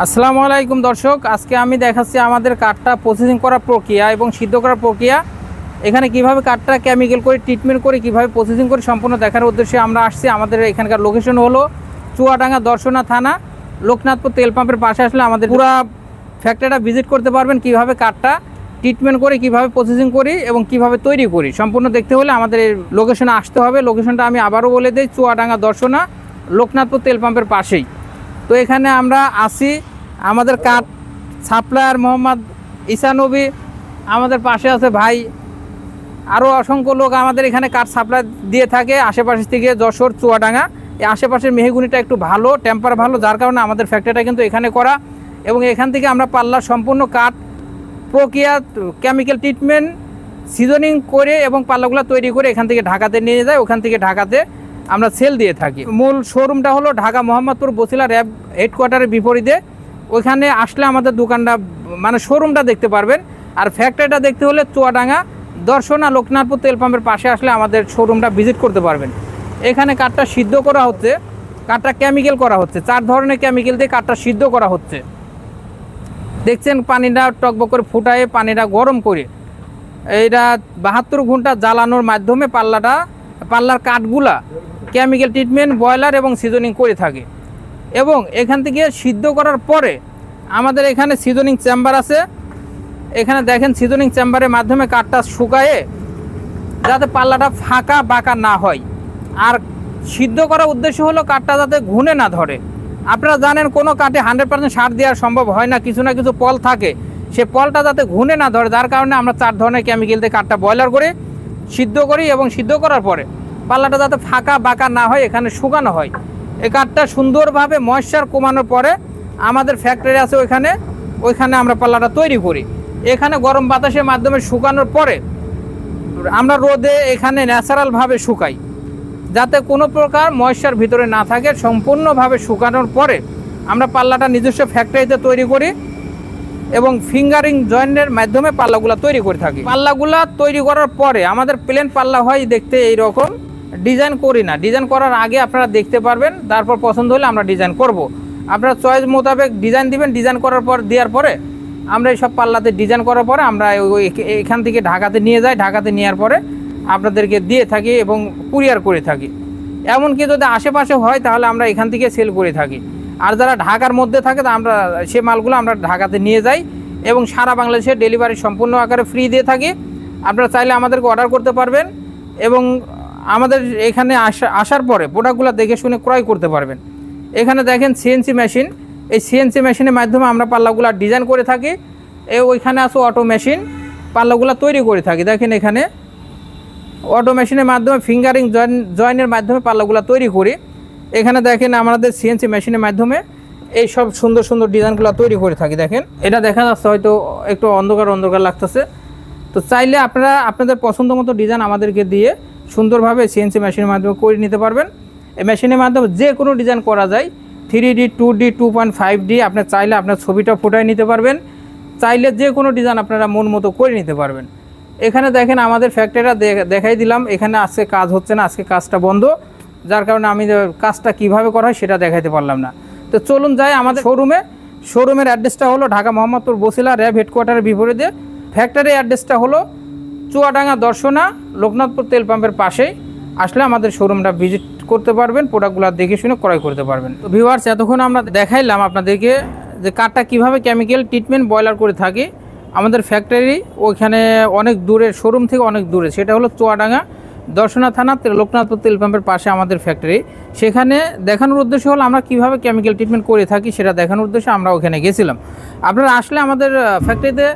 আসসালামু আলাইকুম দর্শক, আজকে আমি দেখাচ্ছি আমাদের কাঠটা প্রসেসিং করার প্রক্রিয়া এবং সিদ্ধ করার প্রক্রিয়া। এখানে কিভাবে কাঠটা কেমিক্যাল করে ট্রিটমেন্ট করে কিভাবে প্রসেসিং করে সম্পূর্ণ দেখার উদ্দেশ্যে আমরা আসছি। আমাদের এখানকার লোকেশন হলো চুয়াডাঙ্গা দর্শনা থানা, লোকনাথপুর তেল পাম্পের পাশে। আসলে আমাদের পুরো ফ্যাক্টরিটা ভিজিট করতে পারবেন, কিভাবে কাঠটা ট্রিটমেন্ট করে কিভাবে প্রসেসিং করি এবং কিভাবে তৈরি করি সম্পূর্ণ দেখতে হলে আমাদের এই লোকেশনে আসতে হবে। লোকেশনটা আমি আবারও বলে দিই, চুয়াডাঙ্গা দর্শনা, লোকনাথপুর তেল পাম্পের পাশেই। তো এখানে আমরা আসি, আমাদের কাঠ সাপ্লায়ার মোহাম্মদ ইসানবী, আমাদের পাশে আছে ভাই, আরও অসংখ্য লোক আমাদের এখানে কাঠ সাপ্লাই দিয়ে থাকে আশেপাশ থেকে, যশোর, চুয়াডাঙ্গা। এই আশেপাশের মেহগুনিটা একটু ভালো, টেম্পার ভালো, যার কারণে আমাদের ফ্যাক্টরিটা কিন্তু এখানে করা। এবং এখান থেকে আমরা পাল্লার সম্পূর্ণ কাঠ প্রক্রিয়া, কেমিক্যাল ট্রিটমেন্ট, সিজনিং করে এবং পাল্লাগুলো তৈরি করে এখান থেকে ঢাকাতে নিয়ে যায়। ওখান থেকে ঢাকাতে আমরা সেল দিয়ে থাকি। মূল শোরুমটা হলো ঢাকা মোহাম্মদপুর বছিলা র্যাব হেডকোয়ার্টারের বিপরীতে। ওইখানে আসলে আমাদের দোকানটা মানে শোরুমটা দেখতে পারবেন। আর ফ্যাক্টরিটা দেখতে হলে চুয়াডাঙ্গা দর্শনা লোকনাথপুর তেল পাম্পের পাশে আসলে আমাদের শোরুমটা ভিজিট করতে পারবেন। এখানে কাঠটা সিদ্ধ করা হচ্ছে, কাঠটা কেমিক্যাল করা হচ্ছে, 4 ধরনের কেমিক্যাল দিয়ে কাঠটা সিদ্ধ করা হচ্ছে। দেখছেন পানিটা টকবক করে ফুটায়ে পানিটা গরম করে এইটা 72 ঘন্টা জ্বালানোর মাধ্যমে পাল্লার কাঠগুলা কেমিক্যাল ট্রিটমেন্ট, বয়লার এবং সিজনিং করে থাকে। এবং এখান থেকে সিদ্ধ করার পরে আমাদের এখানে সিজনিং চেম্বার আছে। এখানে দেখেন সিজনিং চেম্বারের মাধ্যমে কাঠটা শুকায়ে যাতে পাল্লাটা ফাঁকা বাঁকা না হয়। আর সিদ্ধ করার উদ্দেশ্য হলো কাঠটা যাতে ঘুনে না ধরে। আপনারা জানেন কোনো কাঠে 100% সার দেওয়া সম্ভব হয় না, কিছু না কিছু পল থাকে, সে পলটা যাতে ঘুনে না ধরে, যার কারণে আমরা 4 ধরনের কেমিক্যাল দিয়ে কাঠটা বয়লার করে সিদ্ধ করি। এবং সিদ্ধ করার পরে পাল্লাটা যাতে ফাঁকা বাঁকা না হয় এখানে শুকানো হয়। এই কাঠটা সুন্দরভাবে ময়েশ্চার কমানোর পরে আমাদের ফ্যাক্টরি আছে ওইখানে আমরা পাল্লাটা তৈরি করি। এখানে গরম বাতাসের মাধ্যমে শুকানোর পরে আমরা রোদে এখানে ন্যাচারালভাবে শুকাই, যাতে কোনো প্রকার ময়েশ্চার ভিতরে না থাকে। সম্পূর্ণভাবে শুকানোর পরে আমরা পাল্লাটা নিজস্ব ফ্যাক্টরিতে তৈরি করি এবং ফিঙ্গারিং জয়েন্টের মাধ্যমে পাল্লাগুলো তৈরি করে থাকি। পাল্লাগুলা তৈরি করার পরে আমাদের প্লেন পাল্লা হয় দেখতে এইরকম, ডিজাইন করি না। ডিজাইন করার আগে আপনারা দেখতে পারবেন, তারপর পছন্দ হলে আমরা ডিজাইন করব। আপনারা চয়েস মোতাবেক ডিজাইন দিবেন। ডিজাইন করার পর দেওয়ার পরে আমরা এইসব পাল্লাতে ডিজাইন করার পরে আমরা এখান থেকে ঢাকাতে নিয়ে যাই। ঢাকাতে নেওয়ার পরে আপনাদেরকে দিয়ে থাকি এবং কুরিয়ার করে থাকি। এমনকি যদি আশেপাশে হয় তাহলে আমরা এখান থেকে সেল করে থাকি। আর যারা ঢাকার মধ্যে থাকে তা আমরা সে মালগুলো আমরা ঢাকাতে নিয়ে যাই এবং সারা বাংলাদেশে ডেলিভারি সম্পূর্ণ আকারে ফ্রি দিয়ে থাকি। আপনারা চাইলে আমাদেরকে অর্ডার করতে পারবেন এবং আমাদের এখানে আসার পরে প্রোডাক্টগুলো দেখে শুনে ক্রয় করতে পারবেন। এখানে দেখেন সিএনসি মেশিন, এই সিএনসি মেশিনের মাধ্যমে আমরা পাল্লাগুলো ডিজাইন করে থাকি। ওইখানে আছে অটো মেশিন, পাল্লাগুলো তৈরি করে থাকি। দেখেন এখানে অটো মেশিনের মাধ্যমে ফিঙ্গারিং জয়েনের মাধ্যমে পাল্লাগুলো তৈরি করি। এখানে দেখেন আমাদের সিএনসি মেশিনের মাধ্যমে এই সব সুন্দর সুন্দর ডিজাইনগুলো তৈরি করে থাকি। দেখেন এটা দেখা যাচ্ছে হয়তো একটু অন্ধকার লাগতেছে। তো চাইলে আপনারা আপনাদের পছন্দ মতো ডিজাইন আমাদেরকে দিয়ে সুন্দরভাবে সিএনসি মেশিনের মাধ্যমে করে নিতে পারবেন। এই মেশিনের মাধ্যমে যে কোনো ডিজাইন করা যায়, 3D, 2D, 2.5D। আপনার চাইলে আপনার ছবিটা ফুটাই নিতে পারবেন, চাইলে যে কোনো ডিজাইন আপনারা মন মতো করে নিতে পারবেন। এখানে দেখেন আমাদের ফ্যাক্টরিটা দেখাই দিলাম। এখানে আজকে কাজ হচ্ছে না, আজকে কাজটা বন্ধ, যার কারণে আমি কাজটা কিভাবে করা হয় সেটা দেখাইতে পারলাম না। তো চলুন যাই আমাদের শোরুমের অ্যাড্রেসটা হলো ঢাকা মোহাম্মদপুর বছিলা র্যাব হেডকোয়ার্টারের বিপরীতে। ফ্যাক্টরির অ্যাড্রেসটা হলো চুয়াডাঙ্গা দর্শনা, লোকনাথপুর তেল পাম্পের পাশেই। আসলে আমাদের শোরুমটা ভিজিট করতে পারবেন, প্রোডাক্টগুলো দেখে শুনে ক্রয় করতে পারবেন। তো ভিউয়ার্স, এতক্ষণ আমরা দেখাইলাম আপনাদেরকে যে কাঠটা কীভাবে কেমিক্যাল ট্রিটমেন্ট বয়লার করে থাকি। আমাদের ফ্যাক্টরি ওইখানে অনেক দূরে, শোরুম থেকে অনেক দূরে, সেটা হলো চুয়াডাঙ্গা দর্শনা থানা, লোকনাথপুর তেল পাম্পের পাশে আমাদের ফ্যাক্টরি। সেখানে দেখানোর উদ্দেশ্য হলো আমরা কীভাবে কেমিক্যাল ট্রিটমেন্ট করে থাকি সেটা দেখানোর উদ্দেশ্যে আমরা ওখানে গেছিলাম। আপনারা আসলে আমাদের ফ্যাক্টরিতে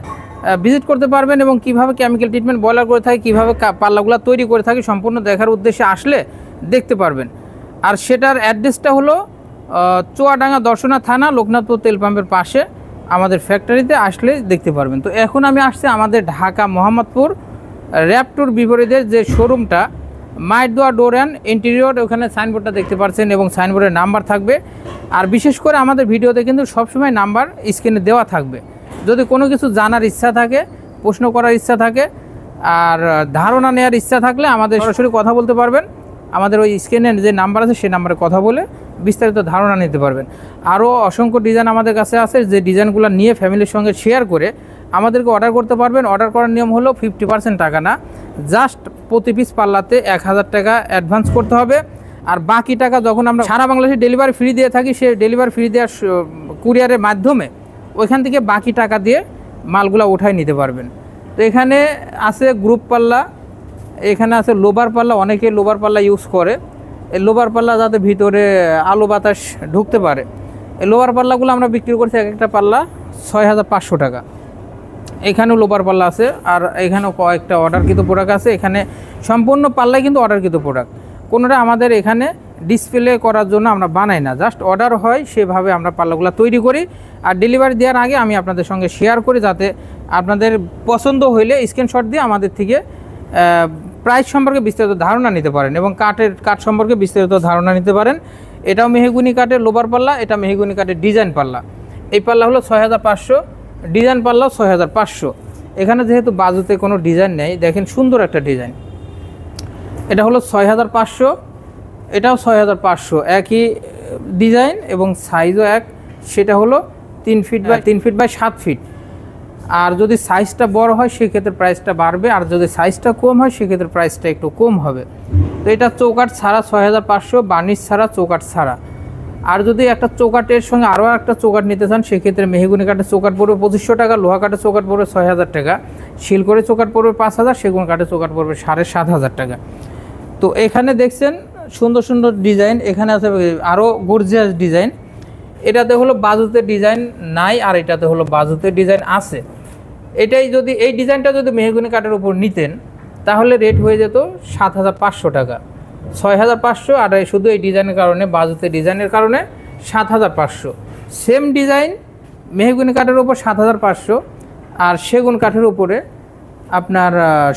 ভিজিট করতে পারবেন এবং কিভাবে কেমিক্যাল ট্রিটমেন্ট বয়লার করে থাকি, কীভাবে পাল্লাগুলো তৈরি করে থাকি সম্পূর্ণ দেখার উদ্দেশ্যে আসলে দেখতে পারবেন। আর সেটার অ্যাড্রেসটা হলো চুয়াডাঙ্গা দর্শনা থানা, লোকনাথপুর তেল পাম্পের পাশে আমাদের ফ্যাক্টরিতে আসলে দেখতে পারবেন। তো এখন আমি আসছি আমাদের ঢাকা মোহাম্মদপুর র্যাপটুর বিপরীতের যে শোরুমটা, মাইদোয়া ডোর অ্যান্ড ইন্টেরিয়র, ওখানে সাইনবোর্ডটা দেখতে পাচ্ছেন এবং সাইনবোর্ডের নাম্বার থাকবে। আর বিশেষ করে আমাদের ভিডিওতে কিন্তু সবসময় নাম্বার স্ক্রিনে দেওয়া থাকবে। যদি কোনো কিছু জানার ইচ্ছা থাকে, প্রশ্ন করার ইচ্ছা থাকে, আর ধারণা নেওয়ার ইচ্ছা থাকলে আমাদের সরাসরি কথা বলতে পারবেন। আমাদের ওই স্ক্রিনে যে নাম্বার আছে সেই নাম্বারে কথা বলে বিস্তারিত ধারণা নিতে পারবেন। আরও অসংখ্য ডিজাইন আমাদের কাছে আছে, যে ডিজাইনগুলো নিয়ে ফ্যামিলির সঙ্গে শেয়ার করে আমাদেরকে অর্ডার করতে পারবেন। অর্ডার করার নিয়ম হলো 50% টাকা না, জাস্ট প্রতি পিস পাল্লাতে 1000 টাকা অ্যাডভান্স করতে হবে। আর বাকি টাকা যখন আমরা সারা বাংলাদেশে ডেলিভারি ফ্রি দিয়ে থাকি, সেই ডেলিভারি ফ্রি দেওয়ার কুরিয়ারের মাধ্যমে ওইখান থেকে বাকি টাকা দিয়ে মালগুলো উঠাই নিতে পারবেন। তো এখানে আছে গ্রুপ পাল্লা, এখানে আছে লোবার পাল্লা। অনেকে লোবার পাল্লা ইউজ করে, এই লোবার পাল্লা যাতে ভিতরে আলো বাতাস ঢুকতে পারে। এই লোবার পাল্লাগুলো আমরা বিক্রি করছি এক একটা পাল্লা 6500 টাকা। এখানেও লোবার পাল্লা আছে, আর এখানেও কয়েকটা অর্ডারকৃত প্রোডাক্ট আছে। এখানে সম্পূর্ণ পাল্লাই কিন্তু অর্ডারকৃত প্রোডাক্ট, কোনোটা আমাদের এখানে ডিসপ্লে করার জন্য আমরা বানাই না, জাস্ট অর্ডার হয় সেভাবে আমরা পাল্লাগুলো তৈরি করি। আর ডেলিভারি দেওয়ার আগে আমি আপনাদের সঙ্গে শেয়ার করি, যাতে আপনাদের পছন্দ হইলে স্ক্রিনশট দিয়ে আমাদের থেকে প্রাইস সম্পর্কে বিস্তারিত ধারণা নিতে পারেন এবং কাঠ সম্পর্কে বিস্তারিত ধারণা নিতে পারেন। এটাও মেহগুনি কাঠের লোবার পাল্লা, এটা মেহগুনি কাঠের ডিজাইন পাল্লা। এই পাল্লা হলো 6500, ডিজাইন পাল্লাও 6500। এখানে যেহেতু বাজুতে কোনো ডিজাইন নেই, দেখেন সুন্দর একটা ডিজাইন। এটা হলো 6500, এটাও 6500, একই ডিজাইন এবং সাইজও এক। সেটা হলো 3 feet by 3 feet by 7 feet. আর যদি সাইজটা বড় হয় সেক্ষেত্রে প্রাইসটা বাড়বে, আর যদি সাইজটা কম হয় সেক্ষেত্রে প্রাইসটা একটু কম হবে। তো এটা চৌকাঠ ছাড়া 6500, বার্নিশ ছাড়া, চৌকাঠ ছাড়া। আর যদি একটা চৌকাঠের সঙ্গে আরও একটা চৌকাঠ নিতে চান সেক্ষেত্রে মেহগুনি কাঠের চৌকাঠ পড়বে 2500 টাকা, লোহা কাঠের চৌকাঠ পড়বে 6000 টাকা, শিল করে চৌকাঠ পড়বে 5000, সেগুন কাঠের চৌকাঠ পড়বে 7500 টাকা। তো এখানে দেখছেন সুন্দর সুন্দর ডিজাইন, এখানে আছে আরও গর্জিয়াস ডিজাইন। এটাতে হলো বাজুতে ডিজাইন নাই, আর এটাতে হলো বাজুতে ডিজাইন আছে। এটাই যদি এই ডিজাইনটা যদি মেহগুনি কাঠের উপর নিতেন তাহলে রেট হয়ে যেত 7500 টাকা, 6500। আর শুধু এই ডিজাইনের কারণে, বাজুতে ডিজাইনের কারণে 7500। সেম ডিজাইন মেহগুনি কাঠের উপর 7500, আর সেগুন কাঠের উপরে আপনার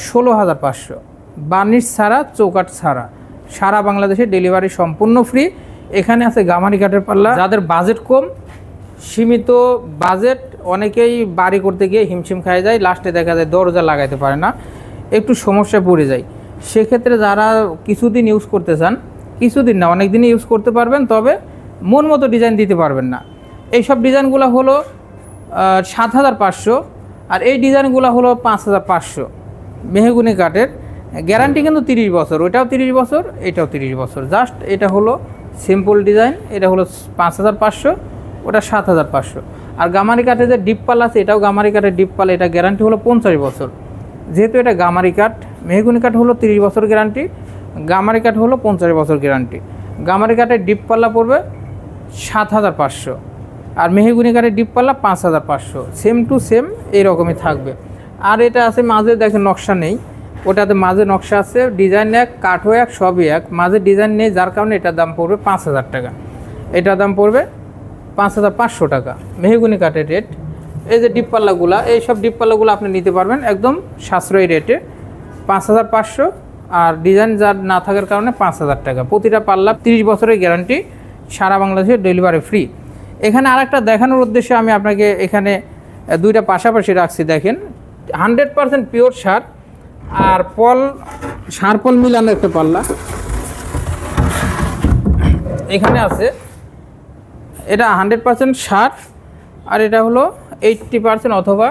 16500, বার্নিশ ছাড়া, চৌকাঠ ছাড়া। সারা বাংলাদেশে ডেলিভারি সম্পূর্ণ ফ্রি। এখানে আছে গামারি কাঠের পাল্লা, যাদের বাজেট কম, সীমিত বাজেট, অনেকেই বাড়ি করতে গিয়ে হিমশিম খায় যায়, লাস্টে দেখা যায় দরজা লাগাইতে পারে না, একটু সমস্যায় পড়ে যায়। সেক্ষেত্রে যারা কিছুদিন ইউজ করতে চান, কিছুদিন না অনেক দিনই ইউজ করতে পারবেন, তবে মন মতো ডিজাইন দিতে পারবেন না। এইসব ডিজাইনগুলো হলো 7500, আর এই ডিজাইনগুলো হলো 5500। মেহগুনি কাঠের গ্যারান্টি কিন্তু 30 বছর, ওইটাও 30 বছর, এটাও 30 বছর। জাস্ট এটা হলো সিম্পল ডিজাইন, এটা হলো 5500, ওটা 7500। আর গামারি কাঠের যে ডিপ পাল আছে, এটাও গামারি কাঠের ডিপ পাল, এটা গ্যারান্টি হলো 50 বছর। যেহেতু এটা গামারি কাঠ, মেহগুনি কাঠ হলো 30 বছর গ্যারান্টি, গামারি কাঠ হলো 50 বছর গ্যারান্টি। গামারি কাঠের ডিপ পাল্লা পড়বে 7500, আর মেহগুনি কাঠের ডিপ পাল্লা 5500। সেম টু সেম এইরকমই থাকবে। আর এটা আছে মাঝে দেখেন নকশা নেই, ওটাতে মাঝে নকশা আছে, ডিজাইন এক, কাঠও এক, সবই এক, মাঝে ডিজাইন নেই, যার কারণে এটার দাম পড়বে 5000 টাকা, এটার দাম পড়বে 5500 টাকা মেহগুনি কাঠের রেট। এই যে ডিপ পাল্লাগুলা, এই সব ডিপ পাল্লাগুলো আপনি নিতে পারবেন একদম সাশ্রয়ী রেটে, 5500। আর ডিজাইন যার না থাকার কারণে 5000 টাকা। প্রতিটা পাল্লা 30 বছরের গ্যারান্টি, সারা বাংলাদেশে ডেলিভারি ফ্রি। এখানে আরেকটা দেখানোর উদ্দেশ্যে আমি আপনাকে এখানে দুইটা পাশাপাশি রাখছি। দেখেন 100% পিওর সার আর সার পল মিলানো একটা পাল্লা এখানে আছে। এটা 100% সার, আর এটা হলো 80% অথবা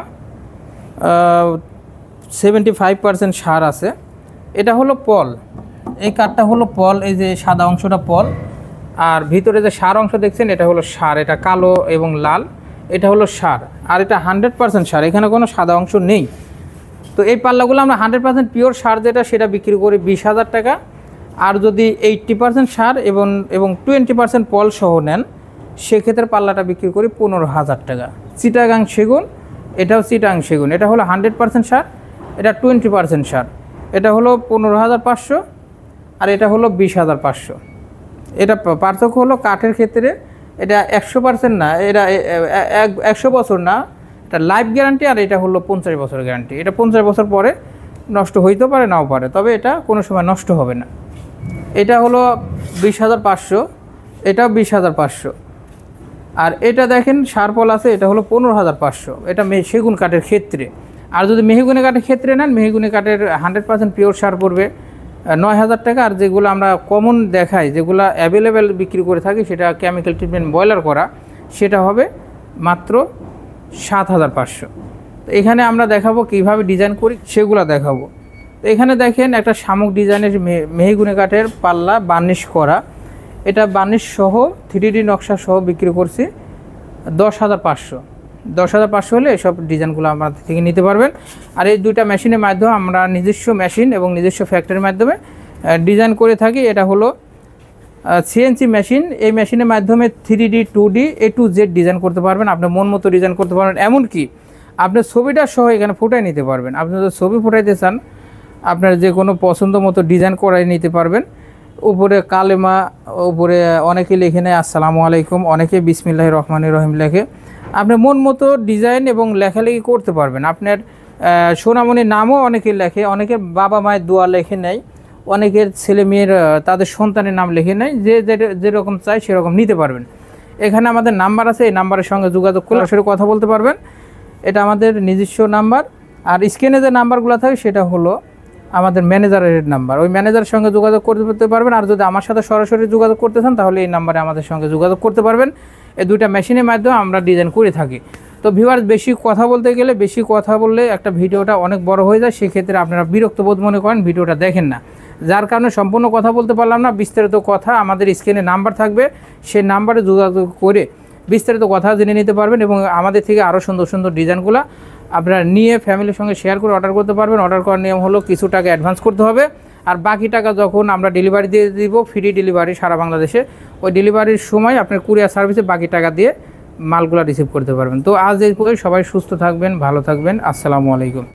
75% সার আছে। এটা হলো পল, এই কাঠটা হলো পল, এই যে সাদা অংশটা পল, আর ভিতরে যে সার অংশ দেখছেন এটা হলো সার, এটা কালো এবং লাল, এটা হলো সার। আর এটা 100% সার, এখানে কোনো সাদা অংশ নেই। তো এই পাল্লাগুলো আমরা 100% পিওর সার যেটা, সেটা বিক্রি করি 20000 টাকা। আর যদি 80% সার এবং 20% পল সহ নেন সেক্ষেত্রে পাল্লাটা বিক্রি করি 15000 টাকা। চিটাগাং সেগুন, এটাও চিটাগাং সেগুন, এটা হলো 100% সার, এটা 20% সার, এটা হলো 15500, আর এটা হলো 20500। এটা পার্থক্য হলো কাঠের ক্ষেত্রে এটা 100% না, এটা 100 বছর না, এটা লাইফ গ্যারান্টি, আর এটা হলো 50 বছর গ্যারান্টি। এটা 50 বছর পরে নষ্ট হইতে পারে, নাও পারে, তবে এটা কোনো সময় নষ্ট হবে না। এটা হলো 20500, এটাও 20500। আর এটা দেখেন সারপল আছে, এটা হলো 15500, এটা সেগুন কাঠের ক্ষেত্রে। আর যদি মেহগুনি কাঠের ক্ষেত্রে নেন, মেহগুনি কাঠের 100% পিওর সার পড়বে 9,000 টাকা। আর যেগুলো আমরা কমন দেখাই, যেগুলো অ্যাভেলেবেল বিক্রি করে থাকি, সেটা কেমিক্যাল ট্রিটমেন্ট বয়লার করা, সেটা হবে মাত্র 7,500। তো এখানে আমরা দেখাবো কিভাবে ডিজাইন করি, সেগুলো দেখাবো। তো এখানে দেখেন একটা শামুক ডিজাইনের মেহগুনি কাঠের পাল্লা বার্নিশ করা, এটা বার্নিশ সহ 3D নকশা সহ বিক্রি করছি 10,500। 10,500 হলে এসব ডিজাইনগুলো আমাদের থেকে নিতে পারবেন। আর এই দুইটা মেশিনের মাধ্যমে আমরা নিজস্ব মেশিন এবং নিজস্ব ফ্যাক্টরির মাধ্যমে ডিজাইন করে থাকি। এটা হলো CNC মেশিন। এই মেশিনের মাধ্যমে 3D 2D A to Z design করতে পারবেন, আপনি মন মতো ডিজাইন করতে পারবেন। এমনকি আপনি ছবিটা সহ এখানে ফুটাই নিতে পারবেন। আপনি যদি ছবি ফুটাইতে চান, আপনার যে কোনো পছন্দ মতো ডিজাইন করাই নিতে পারবেন। উপরে কালেমা, উপরে অনেকে লিখে নেয় আসসালামু আলাইকুম, অনেকে বিসমিল্লাহির রহমানির রহিম লেখে। আপনি মন মতো ডিজাইন এবং লেখালেখি করতে পারবেন। আপনার সোনামণির নামও অনেকে লেখে, অনেকের বাবা মায়ের দোয়া লেখে নেয়, অনেকের ছেলে মেয়ের তাদের সন্তানের নাম লিখে নেয়। যে যেরকম চাই সেরকম নিতে পারবেন। এখানে আমাদের নাম্বার আছে, এই নাম্বারের সঙ্গে যোগাযোগ করে সরাসরি কথা বলতে পারবেন। এটা আমাদের নিজস্ব নাম্বার। আর স্ক্রিনে যে নাম্বারগুলো থাকে সেটা হলো আমাদের ম্যানেজারের নাম্বার, ওই ম্যানেজারের সঙ্গে যোগাযোগ করতে পারবেন। আর যদি আমার সাথে সরাসরি যোগাযোগ করতে চান, তাহলে এই নাম্বারে আমাদের সঙ্গে যোগাযোগ করতে পারবেন। এই দুইটা মেশিনের মাধ্যমে আমরা ডিজাইন করে থাকি। তো ভিউয়ার্স, বেশি কথা বলতে গেলে, বেশি কথা বললে একটা ভিডিওটা অনেক বড় হয়ে যায়, সেক্ষেত্রে আপনারা বিরক্ত বোধ মনে করেন, ভিডিওটা দেখেন না, যার কারণে সম্পূর্ণ কথা বলতে পারলাম না। বিস্তারিত কথা আমাদের স্ক্রিনে নাম্বার থাকবে, সেই নাম্বারে যোগাযোগ করে বিস্তারিত কথা জেনে নিতে পারবেন এবং আমাদের থেকে আরও সুন্দর সুন্দর ডিজাইনগুলো আপনারা নিয়ে ফ্যামিলির সঙ্গে শেয়ার করে অর্ডার করতে পারবেন। অর্ডার করার নিয়ম হলো কিছু টাকা অ্যাডভান্স করতে হবে, আর বাকি টাকা যখন আমরা ডেলিভারি দিয়ে দিব, ফ্রি ডেলিভারি সারা বাংলাদেশে, ওই ডেলিভারির সময় আপনার কুরিয়ার সার্ভিসে বাকি টাকা দিয়ে মালগুলো রিসিভ করতে পারবেন। তো আজ এই পর্যন্ত, সবাই সুস্থ থাকবেন, ভালো থাকবেন। আসসালামু আলাইকুম।